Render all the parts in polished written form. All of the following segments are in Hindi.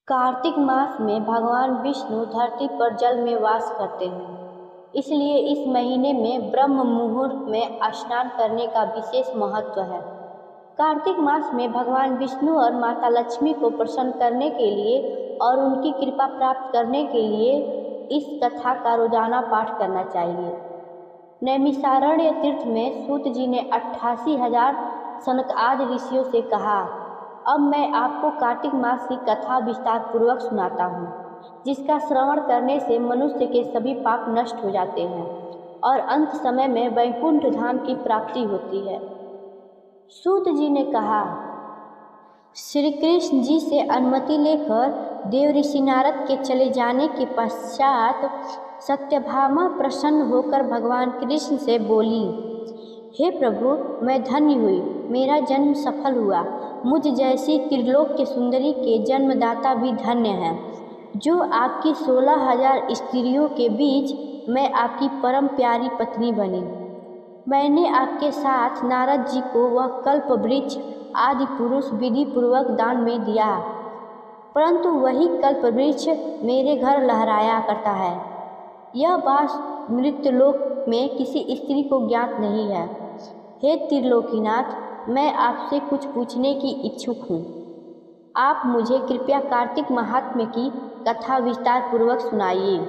कार्तिक मास में भगवान विष्णु धरती पर जल में वास करते हैं, इसलिए इस महीने में ब्रह्म मुहूर्त में स्नान करने का विशेष महत्व है। कार्तिक मास में भगवान विष्णु और माता लक्ष्मी को प्रसन्न करने के लिए और उनकी कृपा प्राप्त करने के लिए इस कथा का रोजाना पाठ करना चाहिए। नैमिषारण्य तीर्थ में सूत जी ने 88,000 सनक आदि ऋषियों से कहा, अब मैं आपको कार्तिक मास की कथा विस्तार पूर्वक सुनाता हूँ, जिसका श्रवण करने से मनुष्य के सभी पाप नष्ट हो जाते हैं और अंत समय में वैकुंठ धाम की प्राप्ति होती है। सूत जी ने कहा, श्री कृष्ण जी से अनुमति लेकर देव ऋषि नारद के चले जाने के पश्चात सत्यभामा प्रसन्न होकर भगवान कृष्ण से बोली, हे प्रभु, मैं धन्य हुई, मेरा जन्म सफल हुआ। मुझ जैसी त्रिलोक के सुंदरी के जन्मदाता भी धन्य हैं। जो आपकी 16,000 स्त्रियों के बीच मैं आपकी परम प्यारी पत्नी बनी। मैंने आपके साथ नारद जी को वह कल्प वृक्ष आदि पुरुष विधि पूर्वक दान में दिया, परंतु वही कल्प वृक्ष मेरे घर लहराया करता है। यह बात मृत्युलोक में किसी स्त्री को ज्ञात नहीं है। हे त्रिलोकीनाथ, मैं आपसे कुछ पूछने की इच्छुक हूँ। आप मुझे कृपया कार्तिक महात्म्य की कथा विस्तार पूर्वक सुनाइए,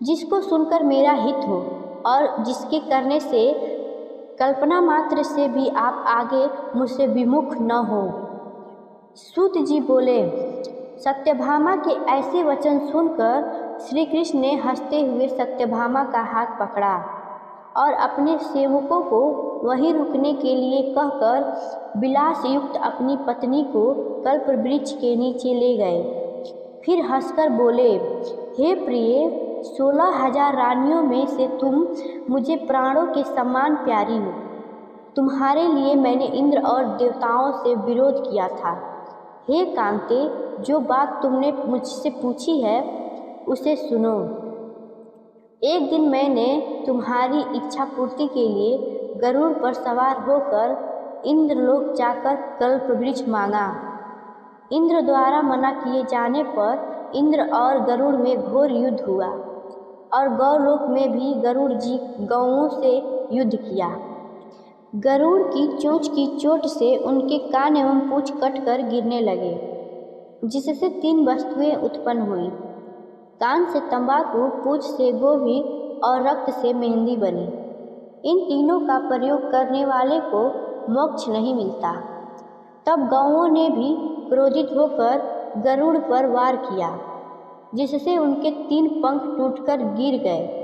जिसको सुनकर मेरा हित हो और जिसके करने से कल्पना मात्र से भी आप आगे मुझसे विमुख न हो। सूत जी बोले, सत्यभामा के ऐसे वचन सुनकर श्री कृष्ण ने हंसते हुए सत्यभामा का हाथ पकड़ा और अपने सेवकों को वहीं रुकने के लिए कहकर विलास युक्त अपनी पत्नी को कल्प वृक्ष के नीचे ले गए। फिर हंसकर बोले, हे प्रिय, 16,000 रानियों में से तुम मुझे प्राणों के समान प्यारी हो। तुम्हारे लिए मैंने इंद्र और देवताओं से विरोध किया था। हे कांते, जो बात तुमने मुझसे पूछी है उसे सुनो। एक दिन मैंने तुम्हारी इच्छा पूर्ति के लिए गरुड़ पर सवार होकर इंद्रलोक जाकर कल्प वृक्ष मांगा। इंद्र द्वारा मना किए जाने पर इंद्र और गरुड़ में घोर युद्ध हुआ और गौलोक में भी गरुड़ जी गौओं से युद्ध किया। गरुड़ की चोंच की चोट से उनके कान एवं पूंछ कटकर गिरने लगे, जिससे 3 वस्तुएं उत्पन्न हुई। कान से तंबाकू, पूंछ से गोभी और रक्त से मेहंदी बनी। इन तीनों का प्रयोग करने वाले को मोक्ष नहीं मिलता। तब गौओं ने भी क्रोधित होकर गरुड़ पर वार किया, जिससे उनके 3 पंख टूटकर गिर गए।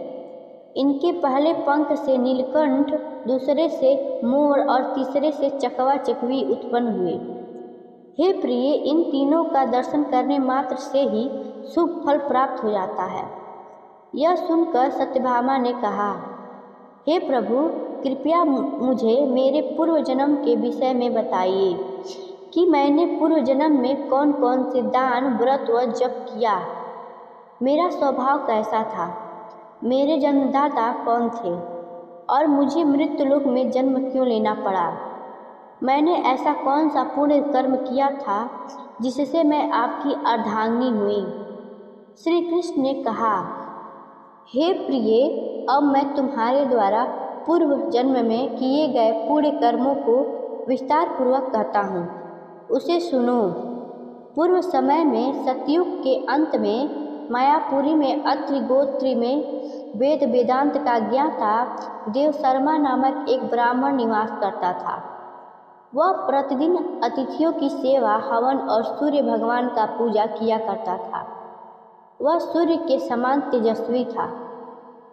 इनके पहले पंख से नीलकंठ, दूसरे से मोर और तीसरे से चकवा चकवी उत्पन्न हुए। हे प्रिय, इन तीनों का दर्शन करने मात्र से ही शुभ फल प्राप्त हो जाता है। यह सुनकर सत्यभामा ने कहा, हे प्रभु, कृपया मुझे मेरे पूर्व जन्म के विषय में बताइए कि मैंने पूर्व जन्म में कौन कौन से दान, व्रत व जप किया। मेरा स्वभाव कैसा था, मेरे जन्मदाता कौन थे और मुझे मृत्युलोक में जन्म क्यों लेना पड़ा। मैंने ऐसा कौन सा पुण्य कर्म किया था जिससे मैं आपकी अर्धांगिनी हुई। श्री कृष्ण ने कहा, हे प्रिय, अब मैं तुम्हारे द्वारा पूर्व जन्म में किए गए पुण्य कर्मों को विस्तार पूर्वक कहता हूँ, उसे सुनो। पूर्व समय में सतयुग के अंत में मायापुरी में अत्रि गोत्र में वेद वेदांत का ज्ञाता देवशर्मा नामक एक ब्राह्मण निवास करता था। वह प्रतिदिन अतिथियों की सेवा, हवन और सूर्य भगवान का पूजा किया करता था। वह सूर्य के समान तेजस्वी था।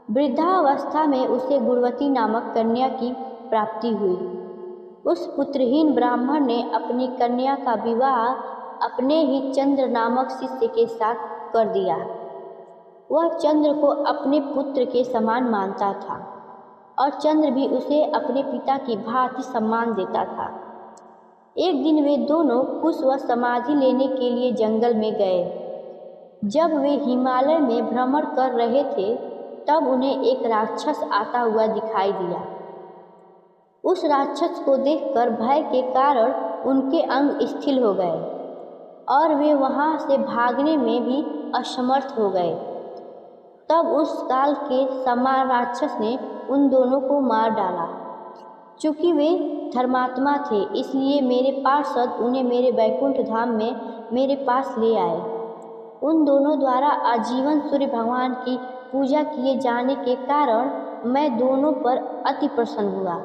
वृद्धावस्था में उसे गुणवती नामक कन्या की प्राप्ति हुई। उस पुत्रहीन ब्राह्मण ने अपनी कन्या का विवाह अपने ही चंद्र नामक शिष्य के साथ कर दिया। वह चंद्र को अपने पुत्र के समान मानता था और चंद्र भी उसे अपने पिता की भांति सम्मान देता था। एक दिन वे दोनों कुश व समाधि लेने के लिए जंगल में गए। जब वे हिमालय में भ्रमण कर रहे थे, तब उन्हें एक राक्षस आता हुआ दिखाई दिया। उस राक्षस को देखकर भय के कारण उनके अंग स्थिर हो गए। और वे वहाँ से भागने में भी असमर्थ हो गए। तब उस काल के समान राक्षस ने उन दोनों को मार डाला। चूँकि वे धर्मात्मा थे, इसलिए मेरे पार्षद उन्हें मेरे वैकुंठ धाम में मेरे पास ले आए। उन दोनों द्वारा आजीवन सूर्य भगवान की पूजा किए जाने के कारण मैं दोनों पर अति प्रसन्न हुआ।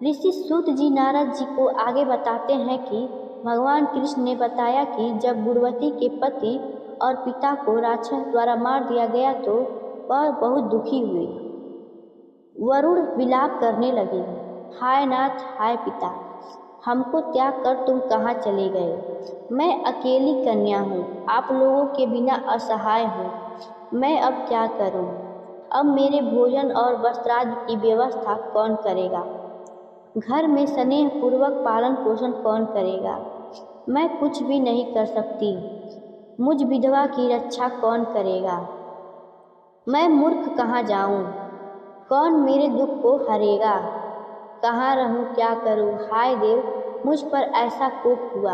ऋषि सूत जी नारद जी को आगे बताते हैं कि भगवान कृष्ण ने बताया कि जब गुणवती के पति और पिता को राक्षस द्वारा मार दिया गया तो वह बहुत दुखी हुई। वरुण विलाप करने लगे, हाय नाथ, हाय पिता, हमको त्याग कर तुम कहाँ चले गए? मैं अकेली कन्या हूँ, आप लोगों के बिना असहाय हूँ। मैं अब क्या करूँ? अब मेरे भोजन और वस्त्रादि की व्यवस्था कौन करेगा? घर में स्नेहपूर्वक पालन पोषण कौन करेगा? मैं कुछ भी नहीं कर सकती। मुझ विधवा की रक्षा कौन करेगा? मैं मूर्ख कहाँ जाऊँ? कौन मेरे दुख को हरेगा? कहाँ रहूँ, क्या करूँ? हाय देव, मुझ पर ऐसा कोप हुआ,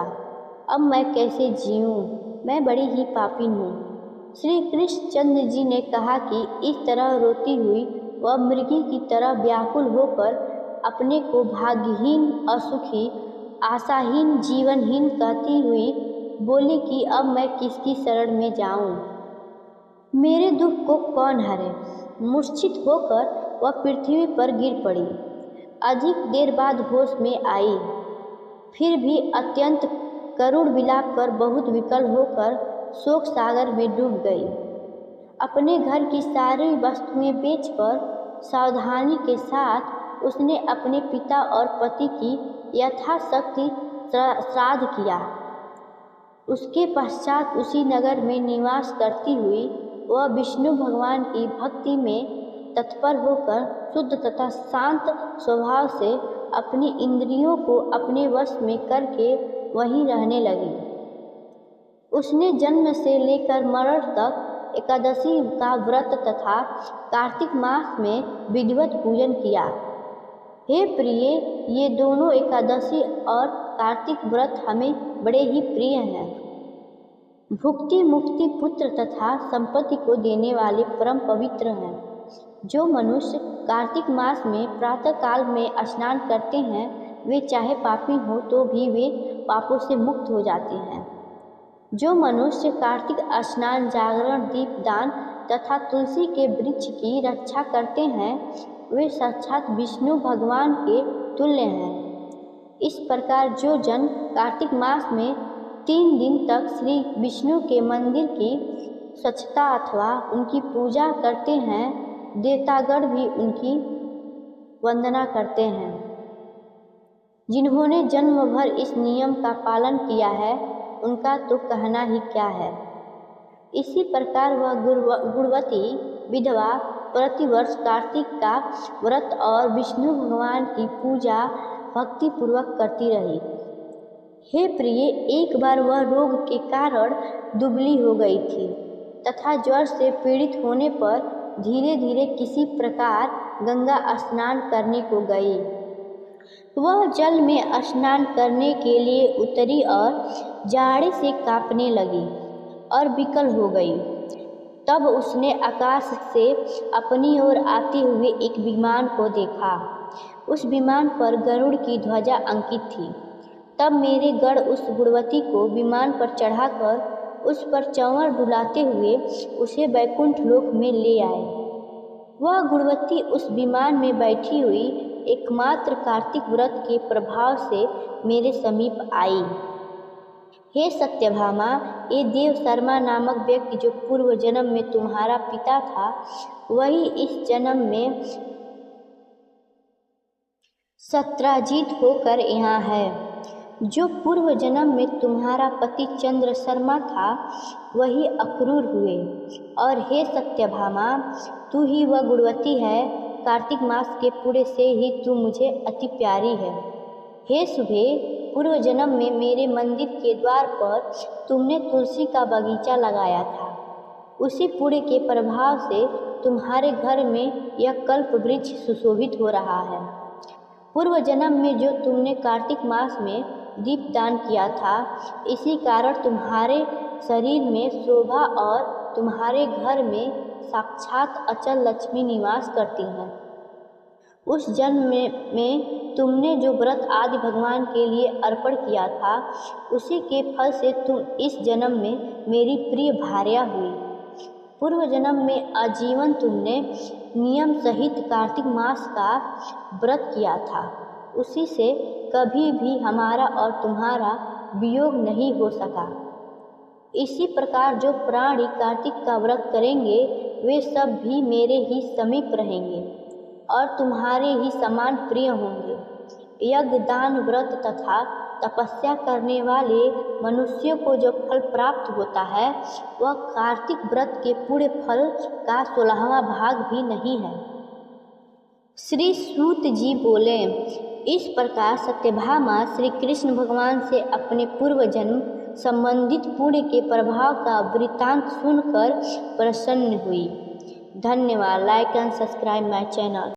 अब मैं कैसे जीऊँ? मैं बड़ी ही पापी हूँ। श्री कृष्ण चंद्र जी ने कहा कि इस तरह रोती हुई वह मृगी की तरह व्याकुल होकर अपने को भाग्यहीन, असुखी, आशाहीन, जीवनहीन कहती हुई बोली कि अब मैं किसकी शरण में जाऊं? मेरे दुख को कौन हरे? मूर्छित होकर वह पृथ्वी पर गिर पड़ी। अधिक देर बाद होश में आई, फिर भी अत्यंत करुण विलाप कर बहुत विकल होकर शोक सागर में डूब गई। अपने घर की सारी वस्तुएं बेचकर सावधानी के साथ उसने अपने पिता और पति की यथाशक्ति श्राद्ध किया। उसके पश्चात उसी नगर में निवास करती हुई वह विष्णु भगवान की भक्ति में तत्पर होकर शुद्ध तथा शांत स्वभाव से अपनी इंद्रियों को अपने वश में करके वहीं रहने लगी। उसने जन्म से लेकर मरण तक एकादशी का व्रत तथा कार्तिक मास में विधिवत पूजन किया। हे प्रिय, ये दोनों एकादशी और कार्तिक व्रत हमें बड़े ही प्रिय हैं। भुक्ति, मुक्ति, पुत्र तथा संपत्ति को देने वाले परम पवित्र हैं। जो मनुष्य कार्तिक मास में प्रातः काल में स्नान करते हैं, वे चाहे पापी हो तो भी वे पापों से मुक्त हो जाते हैं। जो मनुष्य कार्तिक स्नान, जागरण, दीपदान तथा तुलसी के वृक्ष की रक्षा करते हैं, वे साक्षात विष्णु भगवान के तुल्य हैं। इस प्रकार जो जन कार्तिक मास में 3 दिन तक श्री विष्णु के मंदिर की स्वच्छता अथवा उनकी पूजा करते हैं, देवतागण भी उनकी वंदना करते हैं। जिन्होंने जन्म भर इस नियम का पालन किया है, उनका तो कहना ही क्या है। इसी प्रकार वह गुणवती विधवा प्रतिवर्ष कार्तिक का व्रत और विष्णु भगवान की पूजा भक्तिपूर्वक करती रही। हे प्रिय, एक बार वह रोग के कारण दुबली हो गई थी तथा ज्वर से पीड़ित होने पर धीरे धीरे किसी प्रकार गंगा स्नान करने को गई। वह जल में स्नान करने के लिए उतरी और जाड़े से कांपने लगी और विकल हो गई। तब उसने आकाश से अपनी ओर आते हुए एक विमान को देखा। उस विमान पर गरुड़ की ध्वजा अंकित थी। तब मेरे गण उस गुणवती को विमान पर चढ़ाकर उस पर चंवर डुलाते हुए उसे वैकुंठ लोक में ले आए। वह गुणवती उस विमान में बैठी हुई एकमात्र कार्तिक व्रत के प्रभाव से मेरे समीप आई। हे सत्यभामा, ये देव शर्मा नामक व्यक्ति जो पूर्व जन्म में तुम्हारा पिता था, वही इस जन्म में सत्राजित होकर यहाँ है। जो पूर्व जन्म में तुम्हारा पति चंद्र शर्मा था, वही अक्रूर हुए। और हे सत्यभामा, तू ही वह गुणवती है। कार्तिक मास के पूरे से ही तू मुझे अति प्यारी है। हे शुभे, पूर्व जन्म में मेरे मंदिर के द्वार पर तुमने तुलसी का बगीचा लगाया था। उसी पुण्य के प्रभाव से तुम्हारे घर में यह कल्प वृक्ष सुशोभित हो रहा है। पूर्व जन्म में जो तुमने कार्तिक मास में दीपदान किया था। इसी कारण तुम्हारे शरीर में शोभा और तुम्हारे घर में साक्षात अचल लक्ष्मी निवास करती हैं। उस जन्म में तुमने जो व्रत आदि भगवान के लिए अर्पण किया था, उसी के फल से तुम इस जन्म में मेरी प्रिय भार्या हुई। पूर्व जन्म में आजीवन तुमने नियम सहित कार्तिक मास का व्रत किया था। उसी से कभी भी हमारा और तुम्हारा वियोग नहीं हो सका। इसी प्रकार जो प्राणी कार्तिक का व्रत करेंगे वे सब भी मेरे ही समीप रहेंगे और तुम्हारे ही समान प्रिय होंगे। यज्ञ, दान, व्रत तथा तपस्या करने वाले मनुष्यों को जो फल प्राप्त होता है वह कार्तिक व्रत के पूरे फल का 16वां भाग भी नहीं है। श्री सूत जी बोले, इस प्रकार सत्यभामा श्री कृष्ण भगवान से अपने पूर्व जन्म संबंधित पुण्य के प्रभाव का वृत्तांत सुनकर प्रसन्न हुई। धन्यवाद। Like and subscribe my channel.